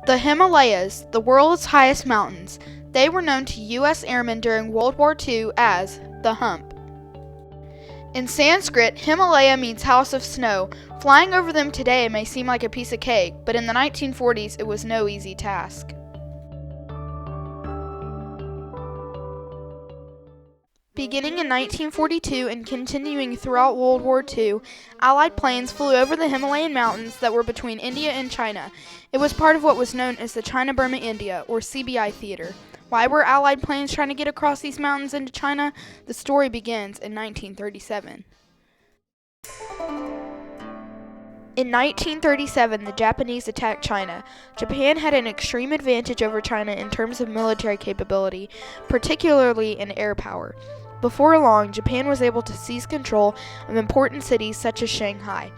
The Himalayas, the world's highest mountains, they were known to U.S. airmen during World War II as the Hump. In Sanskrit, Himalaya means house of snow. Flying over them today may seem like a piece of cake, but in the 1940s it was no easy task. Beginning in 1942 and continuing throughout World War II, Allied planes flew over the Himalayan mountains that were between India and China. It was part of what was known as the China-Burma-India, or CBI theater. Why were Allied planes trying to get across these mountains into China? The story begins in 1937. In 1937, the Japanese attacked China. Japan had an extreme advantage over China in terms of military capability, particularly in air power. Before long, Japan was able to seize control of important cities such as Shanghai.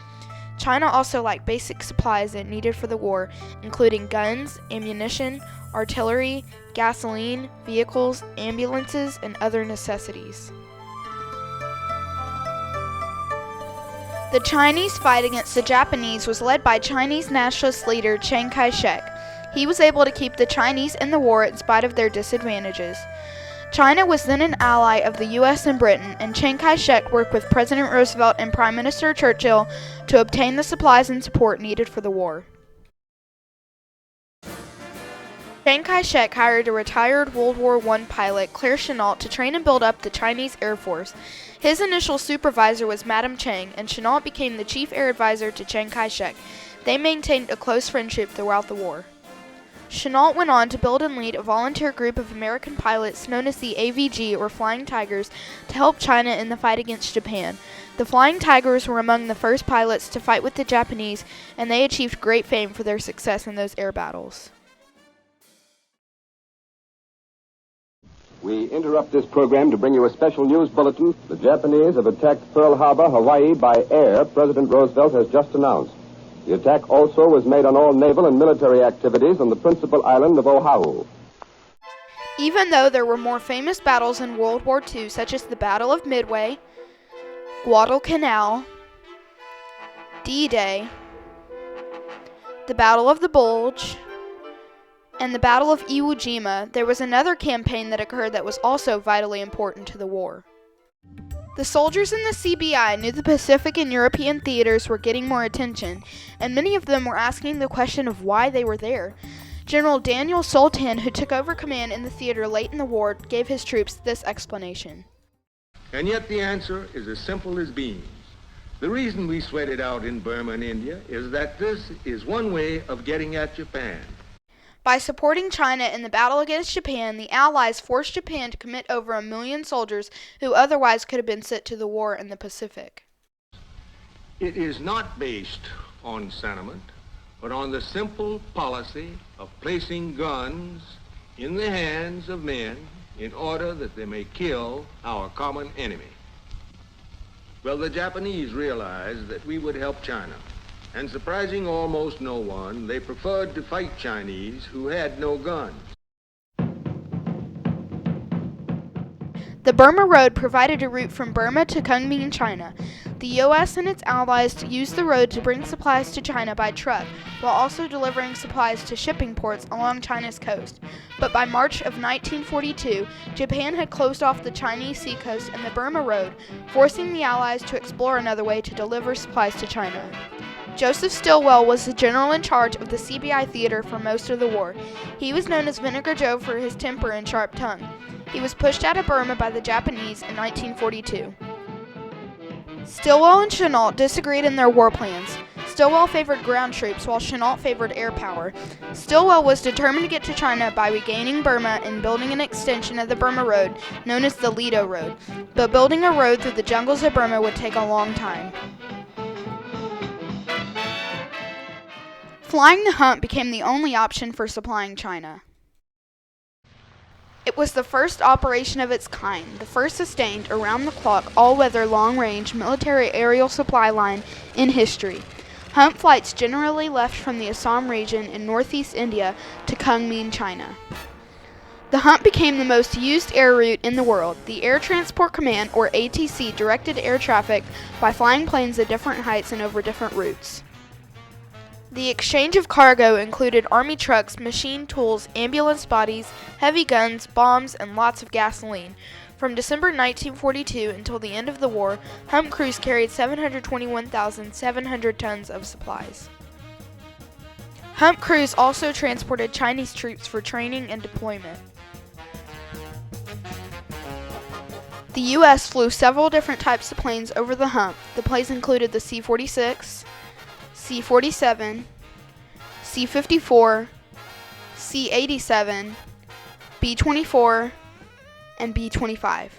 China also lacked basic supplies it needed for the war, including guns, ammunition, artillery, gasoline, vehicles, ambulances, and other necessities. The Chinese fight against the Japanese was led by Chinese nationalist leader Chiang Kai-shek. He was able to keep the Chinese in the war in spite of their disadvantages. China was then an ally of the U.S. and Britain, and Chiang Kai-shek worked with President Roosevelt and Prime Minister Churchill to obtain the supplies and support needed for the war. Chiang Kai-shek hired a retired World War I pilot, Claire Chennault, to train and build up the Chinese Air Force. His initial supervisor was Madame Chiang, and Chennault became the chief air advisor to Chiang Kai-shek. They maintained a close friendship throughout the war. Chennault went on to build and lead a volunteer group of American pilots known as the AVG, or Flying Tigers, to help China in the fight against Japan. The Flying Tigers were among the first pilots to fight with the Japanese, and they achieved great fame for their success in those air battles. We interrupt this program to bring you a special news bulletin. The Japanese have attacked Pearl Harbor, Hawaii, by air, President Roosevelt has just announced. The attack also was made on all naval and military activities on the principal island of Oahu. Even though there were more famous battles in World War II, such as the Battle of Midway, Guadalcanal, D-Day, the Battle of the Bulge, and the Battle of Iwo Jima, there was another campaign that occurred that was also vitally important to the war. The soldiers in the CBI knew the Pacific and European theaters were getting more attention, and many of them were asking the question of why they were there. General Daniel Sultan, who took over command in the theater late in the war, gave his troops this explanation. And yet the answer is as simple as beans. The reason we sweat it out in Burma and India is that this is one way of getting at Japan. By supporting China in the battle against Japan, the Allies forced Japan to commit over 1 million soldiers who otherwise could have been sent to the war in the Pacific. It is not based on sentiment, but on the simple policy of placing guns in the hands of men in order that they may kill our common enemy. Well, the Japanese realized that we would help China. And surprising almost no one, they preferred to fight Chinese who had no guns. The Burma Road provided a route from Burma to Kunming, China. The U.S. and its allies used the road to bring supplies to China by truck, while also delivering supplies to shipping ports along China's coast. But by March of 1942, Japan had closed off the Chinese seacoast and the Burma Road, forcing the Allies to explore another way to deliver supplies to China. Joseph Stilwell was the general in charge of the CBI theater for most of the war. He was known as Vinegar Joe for his temper and sharp tongue. He was pushed out of Burma by the Japanese in 1942. Stilwell and Chennault disagreed in their war plans. Stilwell favored ground troops while Chennault favored air power. Stilwell was determined to get to China by regaining Burma and building an extension of the Burma Road known as the Lido Road. But building a road through the jungles of Burma would take a long time. Flying the Hump became the only option for supplying China. It was the first operation of its kind, the first sustained, around-the-clock, all-weather, long-range military aerial supply line in history. Hump flights generally left from the Assam region in northeast India to Kunming, China. The Hump became the most used air route in the world. The Air Transport Command, or ATC, directed air traffic by flying planes at different heights and over different routes. The exchange of cargo included army trucks, machine tools, ambulance bodies, heavy guns, bombs, and lots of gasoline. From December 1942 until the end of the war, Hump crews carried 721,700 tons of supplies. Hump crews also transported Chinese troops for training and deployment. The U.S. flew several different types of planes over the Hump. The planes included the C-46, C-47, C-54, C-87, B-24, and B-25.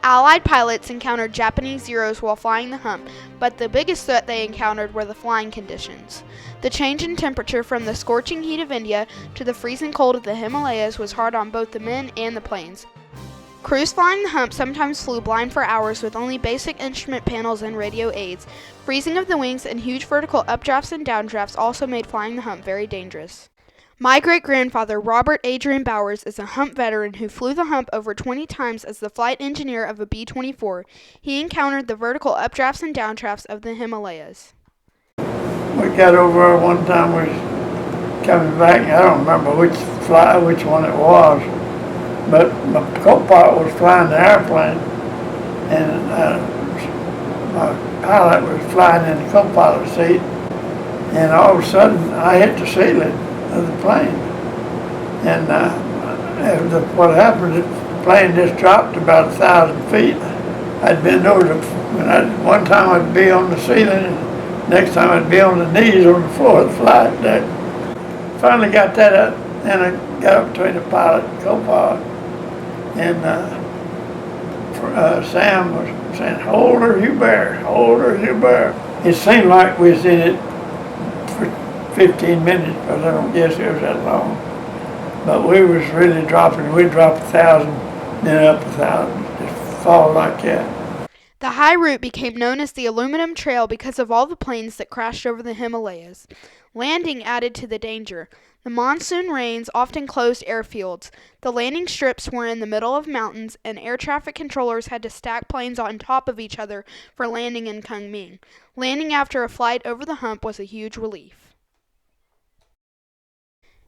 Allied pilots encountered Japanese Zeros while flying the Hump, but the biggest threat they encountered were the flying conditions. The change in temperature from the scorching heat of India to the freezing cold of the Himalayas was hard on both the men and the planes. Crews flying the Hump sometimes flew blind for hours with only basic instrument panels and radio aids. Freezing of the wings and huge vertical updrafts and downdrafts also made flying the Hump very dangerous. My great-grandfather, Robert Adrian Bowers, is a Hump veteran who flew the Hump over 20 times as the flight engineer of a B-24. He encountered the vertical updrafts and downdrafts of the Himalayas. We got over one time, we was coming back, I don't remember which one it was, but my co-pilot was flying the airplane, and my pilot was flying in the co-pilot seat, and all of a sudden I hit the ceiling of the plane, and what happened, the plane just dropped about 1,000 feet. I'd been over one time I'd be on the ceiling, and next time I'd be on the knees on the floor of the flight deck. Finally got that up, and I got up between the pilot and co-pilot, and Sam was saying, "Hold her, you bear, hold her, you bear." It seemed like we was in it for 15 minutes, but I don't guess it was that long. But we was really dropping. We dropped 1,000, then up 1,000, just fall like that. The high route became known as the Aluminum Trail because of all the planes that crashed over the Himalayas. Landing added to the danger. The monsoon rains often closed airfields. The landing strips were in the middle of mountains, and air traffic controllers had to stack planes on top of each other for landing in Kunming. Landing after a flight over the Hump was a huge relief.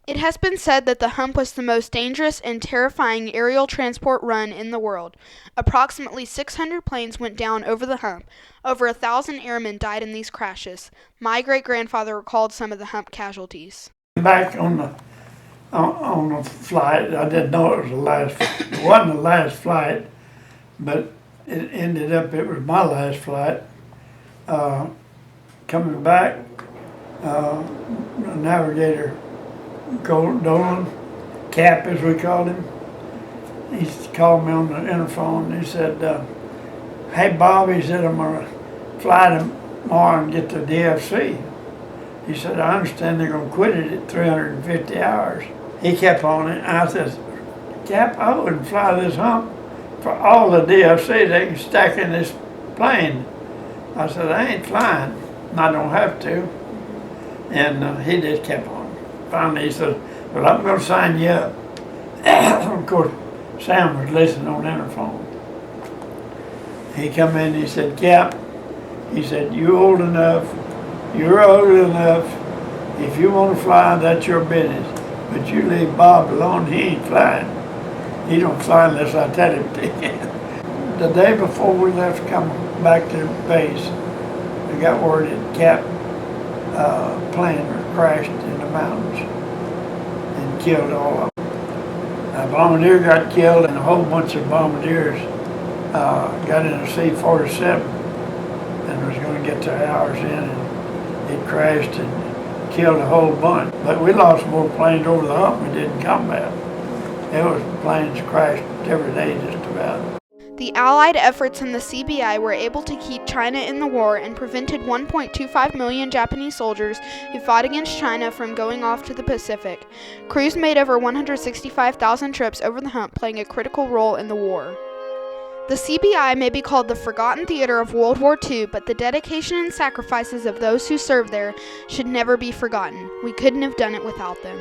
It has been said that the Hump was the most dangerous and terrifying aerial transport run in the world. Approximately 600 planes went down over the Hump. Over 1,000 airmen died in these crashes. My great-grandfather recalled some of the Hump casualties. Back on the flight, I didn't know it was the last. It wasn't the last flight, but it ended up it was my last flight. Coming back, the navigator, Dolan, Cap as we called him, he called me on the interphone. He said, "Hey Bob," he said, "I'm going to fly tomorrow and get to DFC." He said, "I understand they're going to quit it at 350 hours. He kept on it. I said, "Cap, I wouldn't fly this Hump for all the DFC they can stack in this plane." I said, "I ain't flying. I don't have to." And he just kept on. Finally, he said, "Well, I'm going to sign you up." Of course, Sam was listening on the interphone. He come in and he said, "Cap," he said, "you're old enough. If you want to fly, that's your business. But you leave Bob alone, he ain't flying. He don't fly unless I tell him to." The day before we left to come back to base, we got word that Cap plane crashed in the mountains and killed all of them. A bombardier got killed, and a whole bunch of bombardiers got in a C-47 and was going to get their hours in, and it crashed and killed a whole bunch. But we lost more planes over the Hump we did in combat. There was planes crashed every day just about. The Allied efforts in the CBI were able to keep China in the war and prevented 1.25 million Japanese soldiers who fought against China from going off to the Pacific. Crews made over 165,000 trips over the Hump, playing a critical role in the war. The CBI may be called the forgotten theater of World War II, but the dedication and sacrifices of those who served there should never be forgotten. We couldn't have done it without them.